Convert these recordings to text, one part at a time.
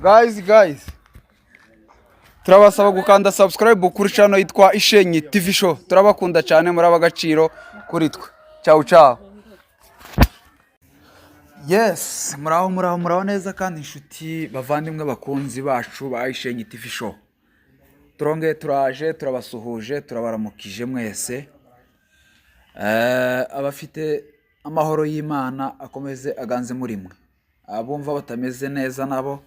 Guys, turabasaba gukanda subscribe kuri channel yitwa Ishenyi TV Show. Turabakunda cyane muri abagaciro kuri twe. Ciao. Yes, muraho neza kandi inshuti bavandimwe bakunzi bacu ba Ishenyi TV Show. Turaje turabasuhuje turabaramukije mwese. Abafite amahoro y'Imana akomeze aganze muri mwe. Abumva batameze neza nabo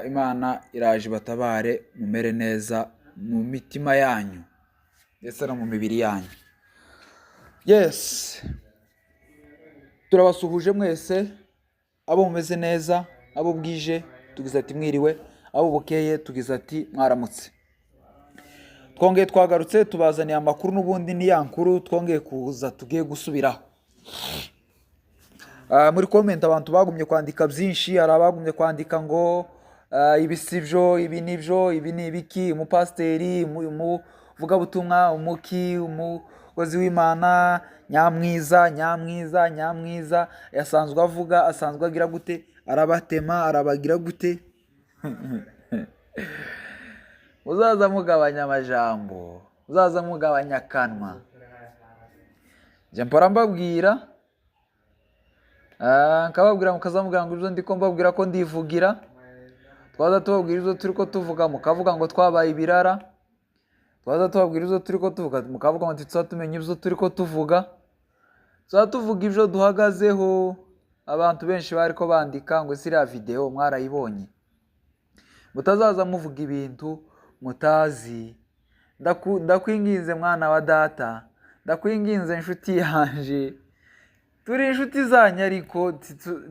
Imana iraje batabare mumere neza mu mitima yanyu ndetse no mu mibiri yanyu. Yes, turabasuhuje mwese, abo mumeze neza, abo bwije tugize ati mwiriwe, abo bukeye tugize ati mwaramutse. Twongeye twagarutse tubazaniye amakuru n'ubundi ni yankuru twongeye kuza tugiye gusubiraho. Muri comment abantu bagumye kwandika byinshi, hari abagumye kwandika ngo ibisibyo, ibi nibyo, ibi ni ibiki, umupasteri, umuvuga butumwa, umukozi w'Imana, nyamwiza, yasanzwe avuga, asanzwe agira gute, arabatema, arabagira gute. Uzaza mugabanya amajambo, uzaza mugabanya kanwa. Je mpora mbabwira, nkababwira mukazamubwira ngo ibyo ndiko mbabwira ko ndivugira. Twaza tubabwira ibyo turiko tuvuga mukavuga ngo twabaye ibirara. Twaza tubabwira ibyo turiko tuvuga mukavuga ngo ntituzatumenye ibyo turiko tuvuga. Tuvuga ibyo duhagazeho. Abantu benshi bariko bandika ngo siriya video mwarayibonye. Mutazaza muvuga ibintu mutazi. Ndakwinginze mwana wa data, ndakwinginze inshuti yanje, turi inshuti zanyu ariko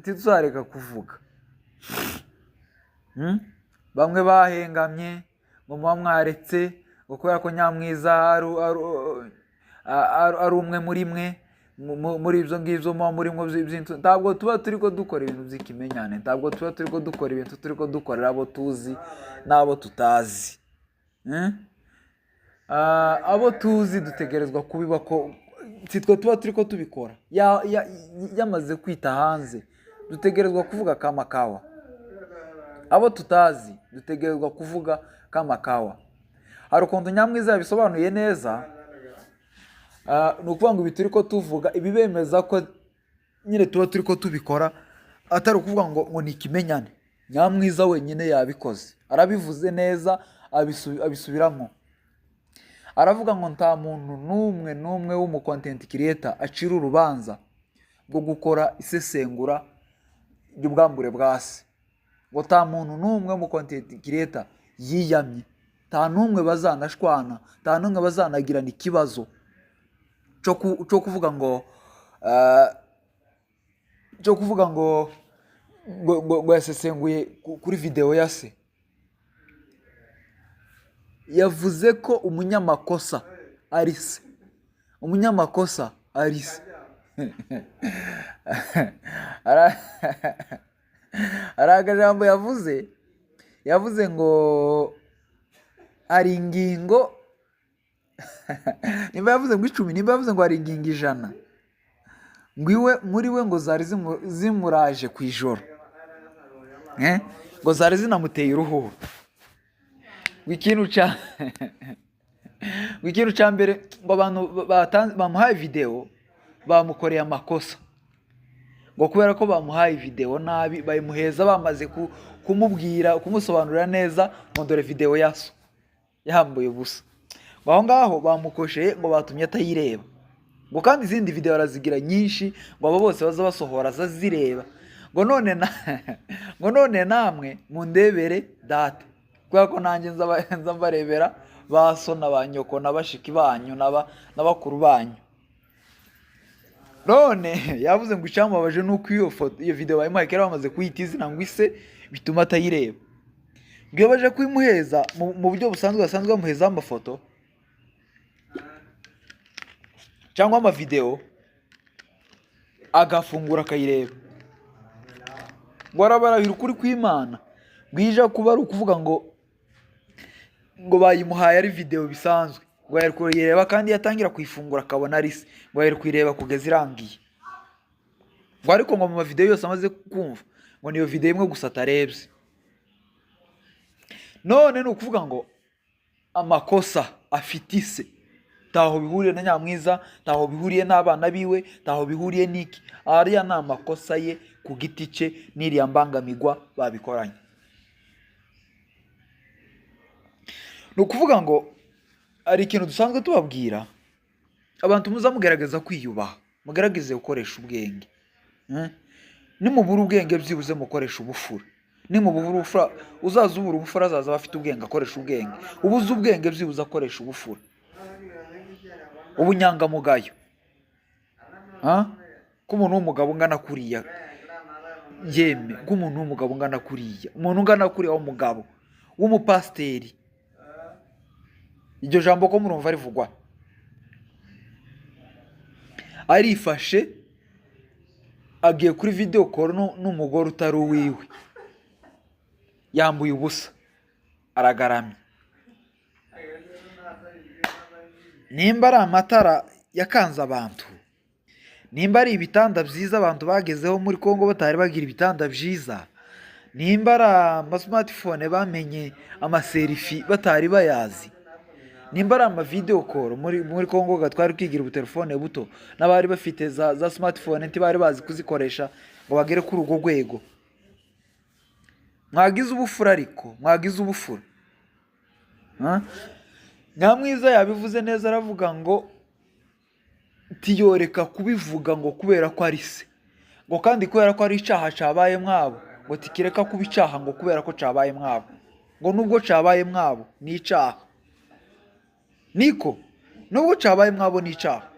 tituzareka kuvuga. Bamwe bahengamye ngo muba mwaretse ngo kubera ko nyamwiza ari umwe muri mwe muri ibyo ngibyo muba murimo by'intu. Ntabwo tuba turiko dukora ibintu by'ikimenyane, ntabwo tuba turiko dukora ibintu turiko dukorera abo tuzi n'abo tutazi. Abo tuzi dutegerezwa kubiba ko titwe tuba turiko tubikora. Yamaze kwita hanze dutegerezwa kuvuga kama kawa. Abo tutazi dutegerezwa kuvuga kama kawa. Hari ukuntu nyamwiza yabisobanuye neza. Ni ukuvuga ngo ibi turiko tuvuga ibibemeza ko nyine tuba turiko tubikora, atari ukuvuga ngo ni ikimenyane. Nyamwiza wenyine yabikoze, arabivuze neza, abisubiramo. Aravuga ngo nta muntu n'umwe w'umu content creator acira urubanza bwo gukora isesengura ry'ubwambure bwa se. Ngo nta muntu n'umwe w'umu content creator yiyamye, nta n'umwe bazanashwana, nta n'umwe bazanagirana ikibazo cyo kuvuga ngo yasesenguye kuri video ya se. Yavuze ko umunyamakosa ari se. Umunyamakosa ari se. Aragajambo yavuze ngo ari ingingo nimba yavuze ngo 10, nimba yavuze ngo ari ingingo 100 ngwiwe muri we ngo zari zimuraje kwijoro, ngo zari zinamuteye uruhu. Ikintu cya mbere ngo abantu bamuhaye video bamukoreye amakosa, ngo kubera ko bamuhaye video nabi bayimuheza bamaze kumubwira kumusobanurira neza ngo dore video yaso yahambuye ubusa. Aho ngaho bamukosheye ngo batumye atayireba, ngo kandi izindi video arazigira nyinshi ngo abo bose baza basohora zazireba. Ngo none namwe mundebere data, kubera ko nanjye nza mbarebera baso n'abanyoko n'abashiki banyu n'abakuru banyu. None yavuze ngo icyamubabaje nuko iyo video bayimuhaye kera bamaze kuyita izina ngo ise bituma atayireba. Ngo iyo baje kuyimuheza mu buryo basanzwe bamuhezaho amafoto cyangwa amavideo agafungura akayireba, ngo arabarahira ukuri kw'Imana bwije kuba ari ukuvuga ngo bayimuhaye ari video bisanzwe, ngo yari kuyireba kandi yatangira kuyifungura akabona ari se, ngo yari kuyireba kugeza irangiye. Ngo ariko ngo mu mavideo yose amaze kumva ngo niyo video imwe gusa atarebye. none ni ukuvuga ngo amakosa afite ise ntaho bihuriye na Nyamwiza, ntaho bihuriye n'abana biwe, ntaho bihuriye n'iki. Ariya ni amakosa ye ku giti cye n'iriya mbangamigwa babikoranye. Ni ukuvuga ngo hari ikintu dusanzwe tubabwira, abantu muza mugerageza kwiyubaha, mugerageze gukoresha ubwenge. Nimubura ubwenge byibuze mukoresha ubufura. Nimubura ubufura, uzaza ubura ubufura azaza bafite ubwenge akoresha ubwenge. Ubuze ubwenge byibuze akoresha ubufura. Ubunyangamugayo. Ko umuntu w'umugabo ungana kuriya, yeme, ko umuntu w'umugabo ungana kuriya, umuntu ungana kuriya w'umugabo, w'umupasiteri. Iryo jambo ko murumva rivugwa. Arifashe agiye kuri video call n'umugore utari uwiwe, yambuye ubusa, aragaramye. Nimba ari amatara yakanze abantu, nimba ari ibitanda byiza abantu bagezeho muri Kongo batari bagira ibitanda byiza, nimba ari ama-smartphone bamenye amaserifi batari bayazi, nimba ari ama-video call muri Kongo gatwari kwigira ubutelefone buto, n'abari bafite za smartphone ntibari bazi kuzikoresha ngo bagere kuri urwo rwego. Mwagize ubufura ariko, mwagize ubufura. Nyamwiza yabivuze neza, aravuga ngo tiyoreka kubivuga ngo kubera ko ari se, ngo kandi kubera ko ari icyaha cyabaye mwabo, ngo tikireka kuba icyaha ngo kubera ko cyabaye mwabo, ngo nubwo cyabaye mwabo ni icyaha. Niko nubwo cyabaye mwabo ni icyaha,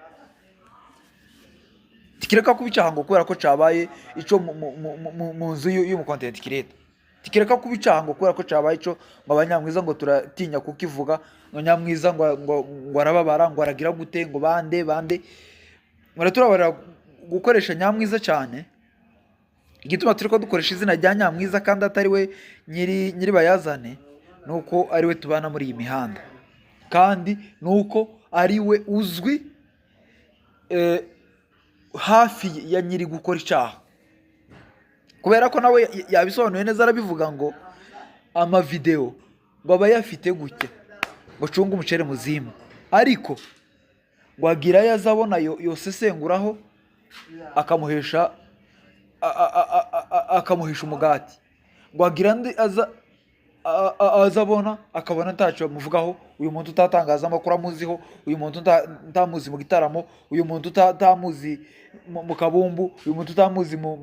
tikireka kuba icyaha ngo kubera ko cyabaye ico mu nzu y'umu content creator. Tikireka kuba icyaha ngo kubera ko cyabaye ico ngo Abanyamwiza ngo turatinya kukivuga, ngo Nyamwiza ngo arababara, ngo aragira gute, ngo bande muraturabara gukoresha Nyamwiza cyane. Igituma turiko dukoresha izina rya Nyamwiza kandi atari we nyiri bayazane, nuko ari we tubana muri iyi mihanda, kandi nuko ari we uzwi hafi ya nyiri gukora icyaha. Kubera ko nawe yabisobanuye neza, arabivuga ngo amavideo ngo abayafite gutya ngo cunga umucere muzimu, ariko ngo agira yazabona yosesenguraho akamuhesha umugati, ngo agira ndi azabona akabona ntacyo bamuvugaho. Uyu muntu utatangaza amakuru amuziho, uyu muntu utamuzi mu gitaramo, uyu muntu utamuzi mu kabumbu, uyu muntu utamuzi mu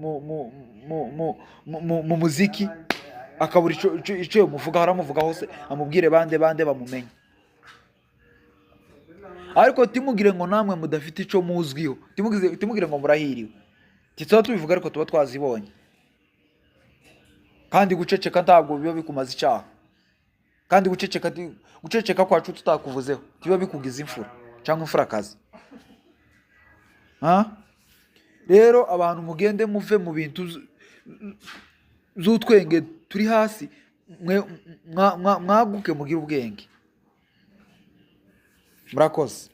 muziki, akabura icyo yamuvugaho, aramuvugaho se amubwire bande bamumenye. Ariko timugire ngo namwe mudafite icyo muzwiho, timugire ngo murahiriwe. Titwa tubivuga ariko tuba twazibonye. Kandi guceceka ntabwo biba bikumaze icyaha, kandi guceceka kwacu tutakuvuzeho tiba bikugize imfura cyangwa imfurakazi. Rero abantu mugende muve mu bintu z'utwenge turi hasi, mwaguke mugire ubwenge. Murakoze.